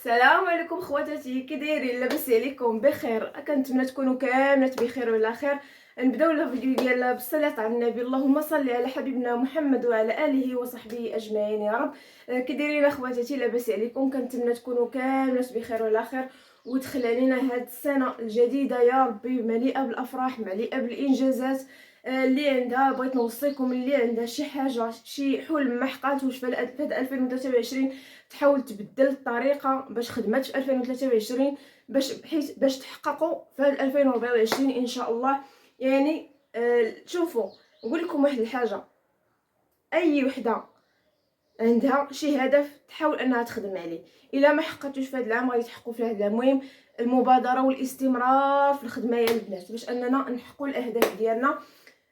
السلام عليكم خواتاتي، كي دايرين؟ لاباس عليكم بخير؟ كنتمنى تكونوا كاملات بخير وعلى خير. نبداو الفيديو ديالنا بالصلاه على النبي. اللهم صل على حبيبنا محمد وعلى اله وصحبه اجمعين يا رب. كي دايرين اخواتاتي؟ لاباس عليكم؟ كنتمنى تكونوا كاملات بخير وعلى خير، ودخل علينا هاد السنه الجديده يا ربي مليئه بالافراح، مليئه بالانجازات. اللي عندها بغيت نوصيكم، اللي عندها شي حاجه شي حلم ما حقاتوش في هاد 2023 تحاول تبدل الطريقه باش خدمت في 2023 باش تحققوا في 2024 ان شاء الله. يعني شوفوا، نقول لكم واحد الحاجه، اي وحده عندها شي هدف تحاول انها تخدم عليه. الا ما حققتوش في هذا العام غادي تحققوا في هذا العام. المهم المبادره والاستمرار في الخدمه يا البنات باش اننا نحققوا الاهداف ديالنا.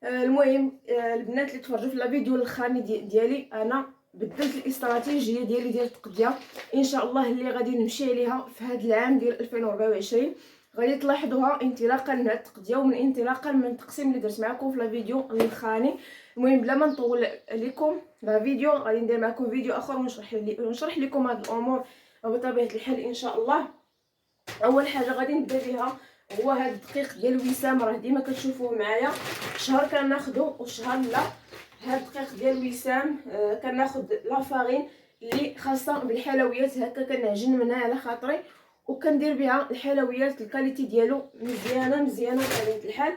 المهم البنات اللي تفرجوا في الفيديو الاخراني ديالي، انا بدلت الاستراتيجيه ديالي ديال التقضيه ان شاء الله اللي غادي نمشي عليها في هذا العام ديال 2024. غادي تلاحظوها انطلاقا من التقضيه ومن انطلاقا من التقسيم اللي درت معكم في الفيديو الاخراني. المهم بلا ما نطول لكم الفيديو، غادي ندير معكم فيديو اخر ونشرح لكم هذه الامور بطبيعه الحال ان شاء الله. اول حاجه غادي نبدا بها هو هذا الدقيق ديال وسام، راه ديما كتشوفوه معايا. شهر كناخذو وشهر لا. هذا الدقيق ديال وسام كناخذ لافارين اللي خاصه بالحلويات، هكا كنعجن منها على خاطري وكندير بها الحلويات الكاليتي ديالو مزيانه بطبيعه الحال.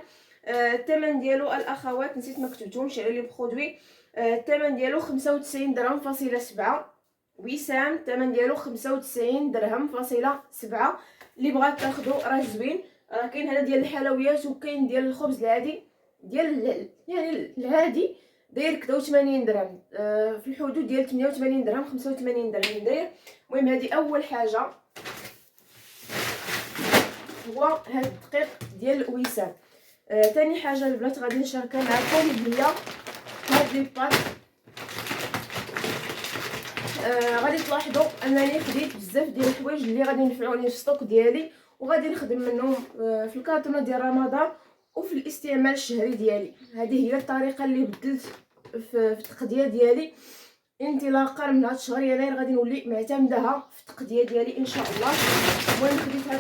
الثمن ديالو الاخوات نسيت ما كتبتهمش على لي برودوي. الثمن ديالو 95 درهم فاصله 7. وسام الثمن ديالو 95 درهم فاصله 7. اللي بغات تاخذو راه زوين. راه كاين هذا ديال الحلويات وكاين ديال الخبز العادي ديال يعني العادي داير كدا 80 درهم، في الحدود ديال 88 درهم 85 درهم داير. المهم هذه اول حاجه هو هذا الدقيق ديال وسام. ثاني حاجه البنات غادي نشاركها معكم هي هاد لي بات. غادي تلاحظوا انني خديت بزاف ديال الحوايج اللي غادي ينفعوني في الستوك ديالي وغادي نخدم منهم في الكارطونه ديال رمضان وفي الاستعمال الشهري ديالي. هذه هي الطريقه اللي بدلت في التقضيه ديالي انطلاقا من هذا الشهر يناير. غادي نولي معتمدها في التقضيه ديالي ان شاء الله. المهم خديت هاد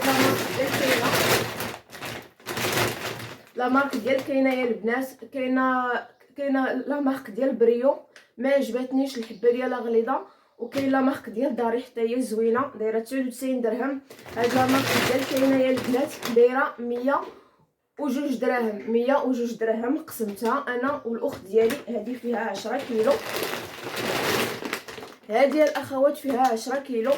لا مارك ديال كاينه يا البنات، كاينه لا مارك ديال بريو ما عجبتنيش الحبه ديالها غليظه، وكاين لا مارك ديال داري حتى هي زوينه دايره 99 درهم. هاد لا مارك ديال كاينه يا البنات دايره 102 دراهم. 102 درهم قسمتها انا والاخت ديالي، هذه فيها 10 كيلو، هذه الاخوات فيها 10 كيلو.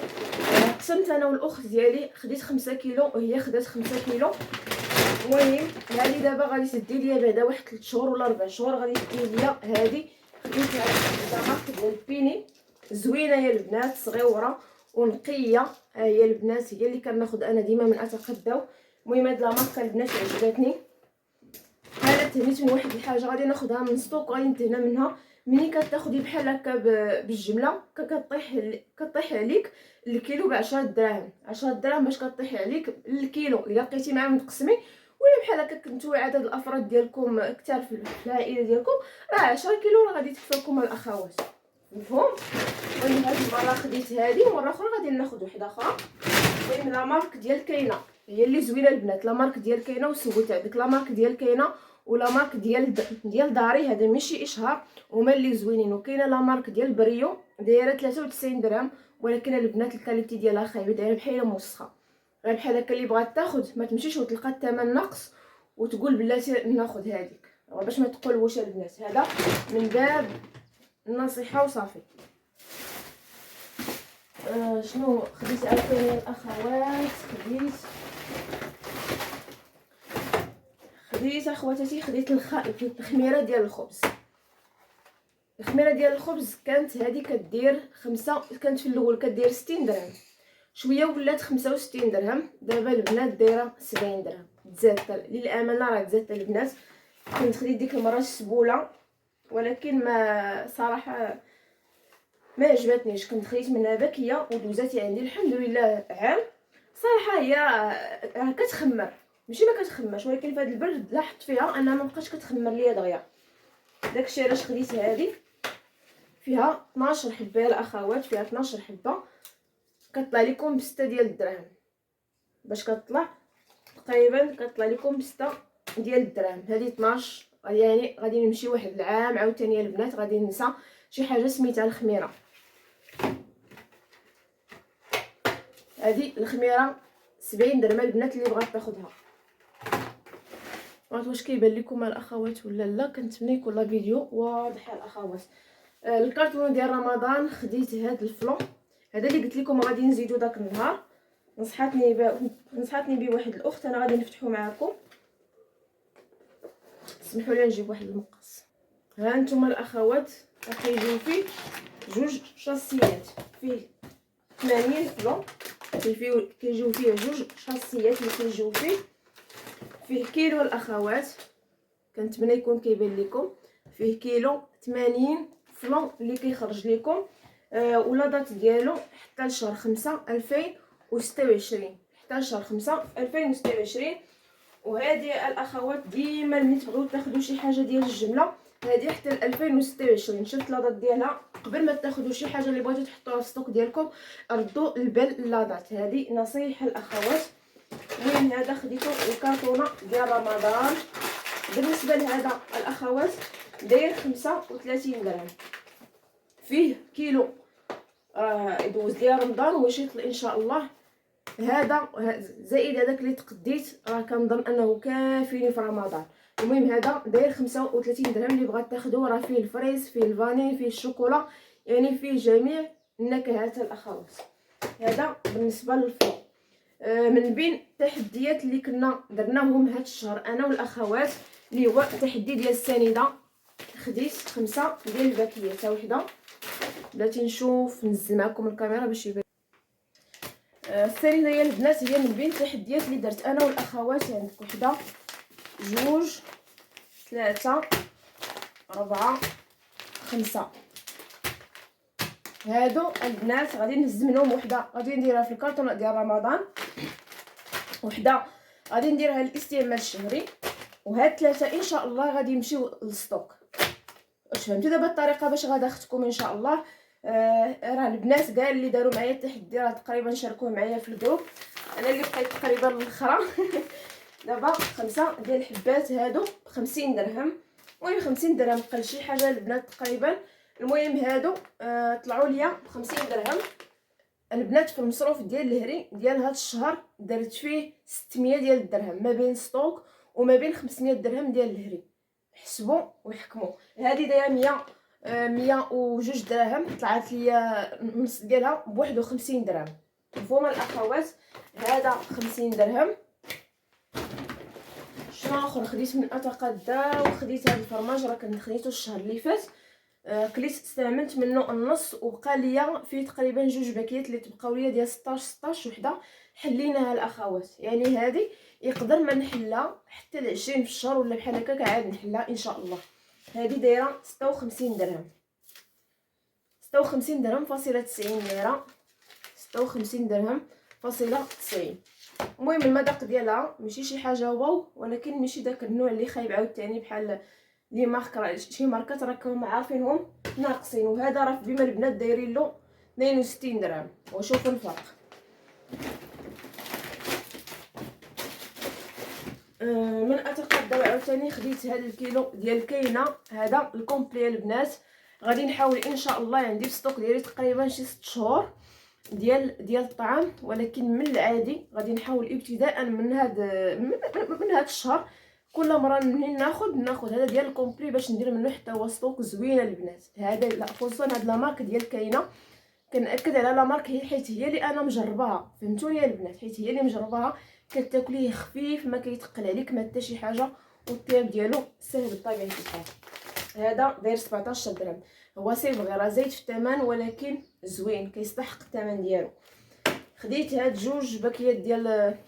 قسمت انا والاخت ديالي، خديت 5 كيلو وهي خدات 5 كيلو. المهم هذه دابا غادي تدي ليا بعدا واحد 3 شهور ولا 4 شهور غادي تدي ليا. هذه خديتها هاد مارك ديال بيني، زوينه يا البنات، صغيره ونقيه. هي البنات هي اللي كناخذ انا ديما من اتقداو. المهم هاد لا ماركه البنات عجبتني. انا تهنيت من واحد الحاجه غادي ناخذها من ستوك، غادي نتهنا منها. ملي كتاخدي بحال هكا بالجمله كطيح عليك الكيلو ب 10 دراهم. 10 دراهم باش كطيح عليك الكيلو الا بقيتي معاه متقسمي، ولا بحال هكا كنتو عدد الافراد ديالكم كثار في العائله ديالكم، راه 10 كيلو راه غادي تكفيكم الاخوات، مفهوم؟ المهم هاد المره خديت هذه ومره اخرى غادي ناخذ وحده اخرى. المهم لا مارك ديال كاينه هي اللي زوينه البنات. لا مارك ديال كاينه وسولت عندك لا مارك ديال كاينه ولا مارك ديال داري، هذا ماشي اشهار هما اللي زوينين. وكاينه لا مارك ديال بريو دايره 93 درهم، ولكن البنات الكاليتي ديالها خايبه، دايره بحال موسخه. غير بحال هكا اللي بغات تاخذ ما تمشيش وتلقى الثمن ناقص وتقول بلاتي ناخذ هذيك، باش ما تقولوش البنات. هذا من باب النصيحه وصافي. شنو خديت عاوتاني الاخوات؟ خديت اخواتاتي، خديت الخميره ديال الخبز. الخميره ديال الخبز كانت هذه كدير 5، كانت في الاول كدير 60 درهم، شويه ولات 65 درهم. دابا البنات دايره 70 درهم، تزادت للامانه، راه تزادت البنات. كنت خديت ديك المره السبوله ولكن ما صراحه ما عجبتنيش، كنت خديت منها باكيه ودوزات عندي الحمد لله عام. صراحه هي راه كتخمر، ماشي ما كتخمرش، ولكن في هذا البرد لاحظت فيها انها ما بقاش كتخمر ليا دغيا. داكشي علاش خديت هذه، فيها 12 حبه يا الاخوات، فيها 12 حبه. كطلع لكم ب6 ديال الدراهم. باش كطلع تقريبا كطلع لكم ب6 ديال الدراهم. هذه 12. يعني غادي نمشي واحد العام عاوتاني البنات غادي ننسى شي حاجه سميتها الخميره. هذه الخميره 70 درهم البنات اللي بغات تاخذها. واش كيبان لكم الاخوات ولا لا؟ كنتمنى يكون لا فيديو واضحه الاخوات. الكارطون ديال رمضان خديت هذا الفلون هذا اللي قلت لكم غادي نزيدو داك النهار. نصحاتني بيه واحد الاخت. انا غادي نفتحو معكم. اسمحوا لي نجيب واحد المقص. ها انتم الاخوات كيجيو فيه جوج شاسيات، فيه 80 فلون، كيجيو فيه جوج شاسيات اللي كيجيو فيه كيلو الاخوات. كنتمنى يكون كيبان لكم. فيه كيلو 80 فلون اللي كيخرج لكم. ولا دات ديالو حتى لشهر 5 2026، حتى لشهر 5 2026. وهذه الاخوات ديما ملي تبغيو تاخذوا شي حاجه ديال الجمله هذه حتى ل 2026. شفت لاطات ديالها قبل ما تاخذوا شي حاجه اللي بغيتو تحطوها في الستوك ديالكم ردوا البال اللاطات. هذه نصيحه الاخوات. المهم هذا خديتو الكارطونه ديال رمضان. بالنسبه لهذا الاخوات داير 35 درهم. فيه كيلو يدوز ديال رمضان ويشيط ان شاء الله. هذا زائد هذاك اللي تقديت راه كنظن انه كافيني في رمضان. المهم هذا داير 35 درهم. اللي بغات تاخذو راه فيه الفريز، فيه الفاني، فيه الشوكولا، يعني فيه جميع النكهات الاخوات. هذا بالنسبه للفلون. من بين التحديات اللي كنا درناهم هذا الشهر انا والاخوات اللي هو التحدي ديال السنيده. خديت 5 ديال الباكيات. تا وحده بلاتي نشوف نزل معكم الكاميرا باش يبان. السنيده ديال البنات هي من بين التحديات اللي درت انا والاخوات. عندك وحده، جوج، 3، 4، 5. هادو البنات غادي نهز منهم وحده غادي نديرها في الكارطونه ديال رمضان، وحده غادي نديرها للاستعمال الشهري، وهاد 3 ان شاء الله غادي يمشيو للستوك. واش فهمتوا دابا الطريقه باش غادا اختكم ان شاء الله؟ راه البنات كاع اللي داروا معايا التحدي راه تقريبا شاركوه معايا في الجروب. انا اللي بقيت تقريبا الاخرى. دابا 5 ديال الحبات هادو ب50 درهم. المهم 50 درهم قل شي حاجه البنات تقريبا. المهم هادو طلعوا ليا ب50 درهم. البنات في المصروف ديال الهري ديال هاد الشهر درت فيه 600 ديال الدرهم ما بين ستوك وما بين 500 درهم ديال الهري. حسبوا وحكموا. هذه دايره 102 دراهم. طلعت ليا النص ديالها ب 51 درهم. مفهوم الاخوات؟ هذا 50 درهم. شنو اخر خديت من اتقدا؟ وخديت هذا الفرماج راه كنت خديته الشهر اللي فات. كليت استعملت منه النص وبقى ليا فيه تقريبا جوج باكيات اللي تبقاو ليا ديال 16 وحده حليناها الاخوات. يعني هذه يقدر ما نحلها حتى ل 20 في الشهر ولا بحال هكاك عاد نحلها ان شاء الله. هذه دايره 56 درهم. 56 درهم فاصله 90 ليره. 56 درهم فاصله 90. المهم المذاق ديالها ماشي شي حاجه واو، ولكن ماشي داك النوع اللي خايب عاوتاني بحال لي مارك. شي ماركات راكم عارفينهم ناقصين، وهذا راه بما البنات دايرين له 62 درهم. وشوفوا الفرق. من اتقدى عاوتاني خديت هذا الكيلو ديال الكاينه. هذا الكومبلي البنات غادي نحاول ان شاء الله عندي في ستوك ديالي تقريبا شي 6 شهور ديال الطعام، ولكن من العادي غادي نحاول ابتداء من هذا الشهر كل مره منين ناخذ هذا ديال الكومبلي باش ندير منه حتى هو ستوك زوينه البنات. هذا لا خصوصا هاد لا مارك ديال كاينه كنأكد على لا مارك حيت هي اللي انا مجرباها. فهمتوني يا البنات؟ حيت هي اللي مجرباها. كتاكليه خفيف ما كيتقل عليك ما حتى شي حاجه، والطياب ديالو سهل بطبيعه الحال. هذا داير 17 درهم. هو صيفغي راه زايد في الثمن ولكن زوين كيستحق الثمن ديالو. خديت هاد جوج باكيات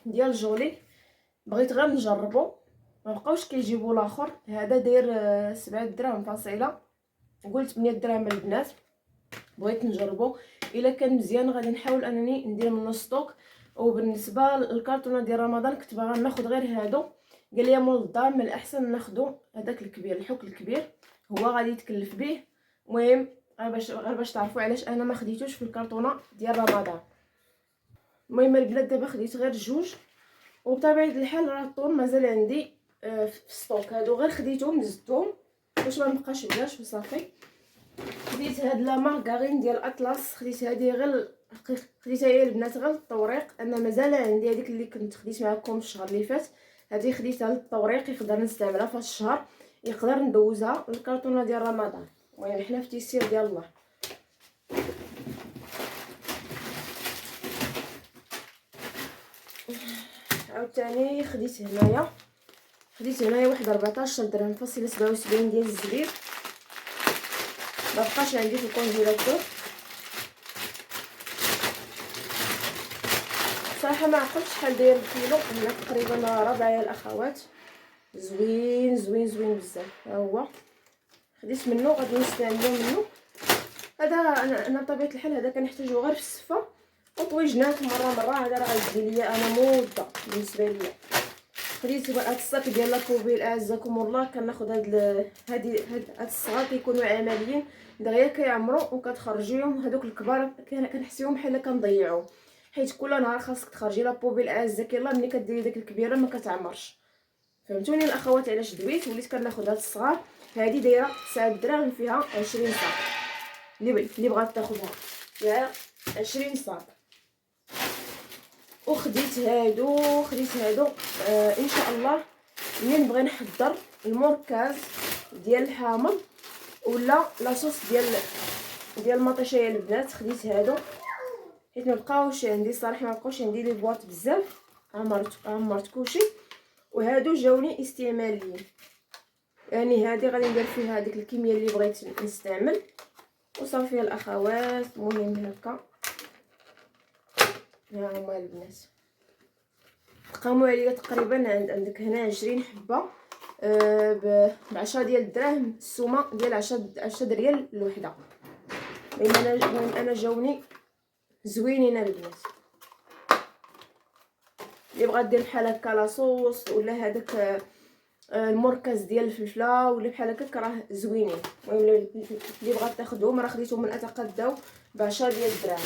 ديال جولي. بغيت غير نجربو ما بقاوش كيجيبوا الاخر. هذا داير 7 دراهم فاصله. قلت 8 درهم البنات. بغيت نجربو الا كان مزيان غادي نحاول انني ندير منه ستوك. وبالنسبه للكارطونه ديال رمضان كنت باغا ناخذ غير هادو. قال لي مول الدار من الاحسن ناخذو هذاك الكبير الحك الكبير هو غادي يتكلف به. المهم غير باش تعرفوا علاش انا ما خديتوش في الكارطونه ديال رمضان. المهم البنات دابا خديت غير جوج، وبطبيعه الحال راه الطون مازال عندي في ستوك. هادو غير خديتهم زدتهم باش ما نبقاش بلاش وصافي. خديت هاد لا مارغارين ديال اطلس، خديت هذه غير خديتها هي البنات غير للتوريق، انا مازال عندي هذيك اللي كنت خديت معكم الشهر اللي فات. هذه خديتها للتوريق، يقدر نستعملها في هذا الشهر، يقدر ندوزها للكرتونه ديال رمضان. المهم حنا في تيسير ديال الله. عاوتاني خديت هنايا واحد 14 درهم فاصله 77 ديال الزبيب، ما بقاش عندي في الكونجيلاتور. صراحه ما عقلتش شحال داير الكيلو، هنا تقريبا 4 الاخوات. زوين زوين زوين بزاف. ها هو خديت منه، غادي نستعملو منه. هذا انا بطبيعه الحال هذا كنحتاجو غير في السفه وطويجنات مره. هذا راه غادي ليا انا مده بالنسبه ليا. خديت هاد الصاك ديال لاكوبيل اعزكم الله. كناخذ هاد الصغار كيكونوا عمليين دغيا كيعمروا وكتخرجيهم. هادوك الكبار كنحسيهم بحال كنضيعهم، حيت كل نهار خاصك تخرجي لابوبيل اعزك الله. ملي كديري ديك الكبيره ما كتعمرش. فهمتوني الاخوات علاش دويت وليت كناخذ هاد الصغار. هادي دايره 9 دراهم، فيها 20 صاك. اللي بغات تاخذها فيها 20 صاك. وخديت هادو ان شاء الله ملي نبغي نحضر المركز ديال الحامض ولا لاصوص ديال المطيشه يا البنات. خديت هادو حيت ما بقاوش عندي صراحه، ما بقاوش عندي لي بواط بزاف، عمرت كلشي. وهادو جاوني استعماليين، يعني هادي غادي ندير فيها هذيك الكميه اللي بغيت نستعمل وصافي الاخوات. المهم هكا ها هما البنات تقاموا عليا تقريبا عندك هنا 20 حبه ب 10 ديال الدراهم. السومه ديال 10 ريال الوحده. المهم انا جاوني زوينين البنات. اللي بغات دير بحال هكا لاصوص ولا هذاك المركز ديال الفلفله ولا بحال هكا راه زوينين. المهم اللي بغات تاخذهم راه خديتهم من اتقداو ب 10 ديال الدراهم.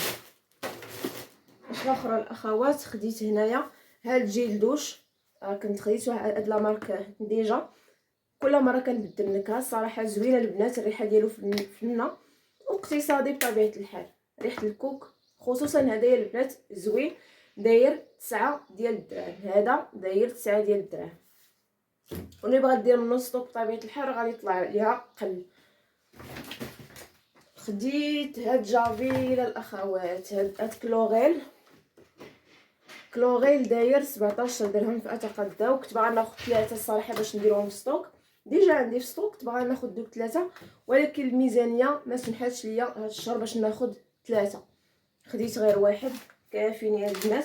اش الاخرى الاخوات خديت هنايا هاد جيل دوش، كنت خديته هاد لا مارك ديجا. كل مره كنبدل نكهه، صراحه زوينه البنات. الريحه ديالو فنه واقتصادي بطبيعه الحال. ريحه الكوك خصوصا هذايا البنات زوين، داير 9 ديال الدراهم. هذا داير 9 ديال الدراهم. واللي بغات دير من ستوك بطبيعه الحال غادي يطلع عليها قل. خديت هاد جافيل الاخوات، هاد كلوغيل داير 17 درهم في اتقدا. وكنت باغا ناخذ 3 الصراحه باش نديرهم في ستوك، ديجا عندي في ستوك. كنت باغا ناخذ دوك 3، ولكن الميزانيه ما سمحاتش ليا هاد الشهر باش ناخذ 3. خديت غير واحد كافيني يا البنات،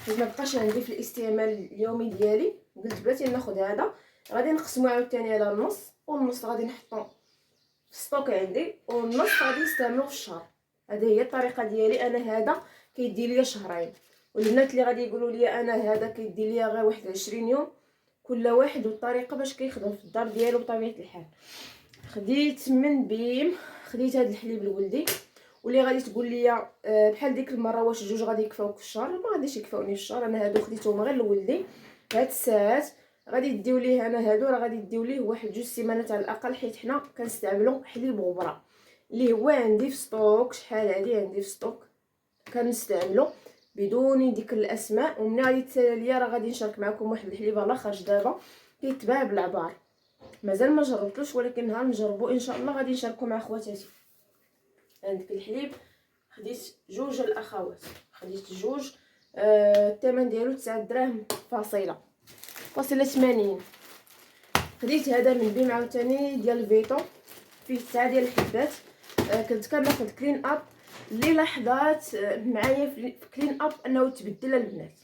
حيت ما بقاش عندي في الاستعمال اليومي ديالي. قلت بلاتي ناخذ هذا، غادي نقسمو عاوتاني على النص، والنص غادي نحطو في ستوك عندي، والنص غادي نستعملو في الشهر. هذه هي الطريقه ديالي انا. هذا كيدي ليا شهرين. والبنات اللي غادي يقولوا لي انا هذا كيدي ليا غير 21 يوم، كل واحد والطريقه باش كيخدم في الدار ديالو بطبيعه الحال. خديت من بيم، خديت هذا الحليب الولدي. واللي غادي تقول لي بحال ديك المره واش جوج غادي يكفاوك في الشهر، ما غاديش يكفاوني في الشهر. انا هادو خديتهم غير لولدي. هاد الساعات غادي يديو ليه، انا هادو راه غادي يديو ليه واحد 2 سيمانات على الاقل، حيت حنا كنستعملوا حليب غبره اللي هو عندي في ستوك. شحال هادي عندي في ستوك كنستعملو بدون ذكر الاسماء. ومن غادي تسالى ليا راه غادي نشارك معكم واحد الحليب راه خرج دابا كيتباع بالعبار، مازال ما جربتوش، ولكن نهار نجربو ان شاء الله غادي نشاركو مع خواتاتي. عندك الحليب خديت جوج الاخوات، خديت جوج. الثمن ديالو 9 دراهم فاصله 80. خديت هذا من بيم عاوتاني ديال فيتو، فيه 9 ديال الحبات. كنت كناخذ كلين اب. اللي لاحظات معايا في كلين اب انه تبدل البنات،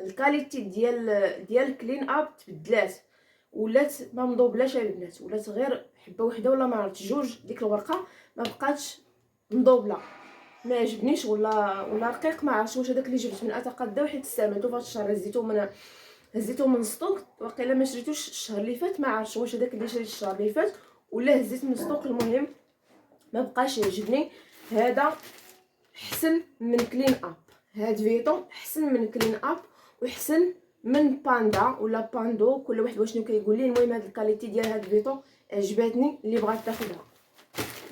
الكاليتي ديال كلين اب تبدلات، ولات ما مضوبلاش البنات، ولات غير حبه وحده ولا ما عرفت جوج. ديك الورقه ما بقاتش مضوبله، ما عجبنيش ولا رقيق. ما عرفتش واش هذاك اللي جبت من اتقدا حيت استعملته في هذا الشهر، هزيتو من ستوك. واقيلا ما شريتوش الشهر اللي فات، ما عرفتش واش هذاك اللي شريت الشهر اللي فات ولا هزيت من ستوك. المهم ما بقاش يعجبني. هذا احسن من كلين اب، هاد فيتون احسن من كلين اب واحسن من باندا ولا باندو، كل واحد واشنو كيقول لي. المهم هاد الكاليتي ديال هاد فيتون عجباتني، اللي بغات تاخذها.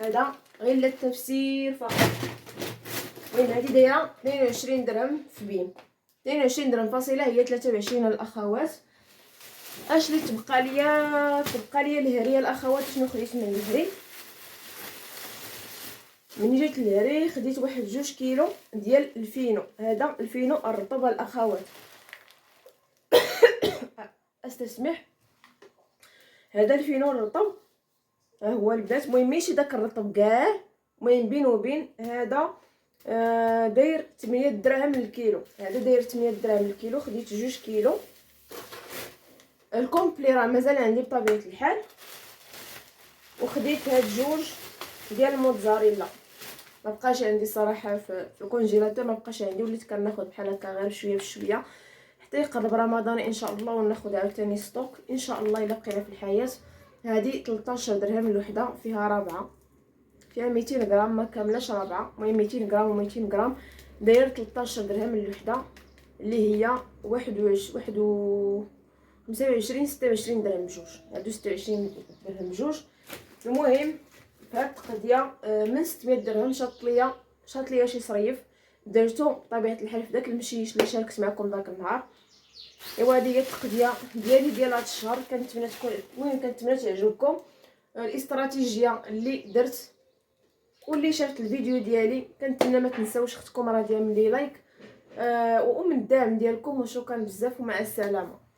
هذا غير للتفسير فقط. المهم هادي دايره 22 درهم في بيم، 22 درهم فاصله هي 23 الاخوات. اش اللي تبقى ليا الهريه الاخوات. شنو خديت من الهري؟ من جيت الهري خديت واحد 2 كيلو ديال الفينو. هذا الفينو الرطب الاخوات. استسمح. هذا الفينو الرطب ها هو البنات. المهم ماشي داك الرطب كاع، المهم بين وبين. هذا داير 8 دراهم للكيلو. هذا داير 8 دراهم للكيلو. خديت 2 كيلو. الكومبلي راه مازال عندي بطبيعه الحال. وخديت هاد 2 ديال الموتزاريلا. ما بقاش عندي صراحه في الكونجيلاتور، ما بقاش عندي، وليت كناخذ بحال هكا غير شويه بشويه حتى يقرب رمضان ان شاء الله، وناخذ عاوتاني ستوك ان شاء الله الا بقينا في الحياه. هذه 13 درهم الوحده، فيها رابعه، فيها 200 غرام، ما كاملاش رابعه. المهم 200 غرام و200 غرام، داير 13 درهم الوحده، اللي هي 25 26 درهم بجوج. هادو 26 درهم بجوج. المهم هاد التقديه من 600 درهم شاط ليا شي صريف، درتو بطبيعه الحال في داك المشيش اللي شاركت معكم داك النهار. ايوا هذه هي التقديه ديالي ديال هاد الشهر. كنتمنى تكون، المهم كنتمنى تعجبكم الاستراتيجيه اللي درت. واللي شافت الفيديو ديالي كنتمنى ما تنساوش اختكم راضيه من لي لايك ومن الدعم ديالكم، وشكرا بزاف ومع السلامه.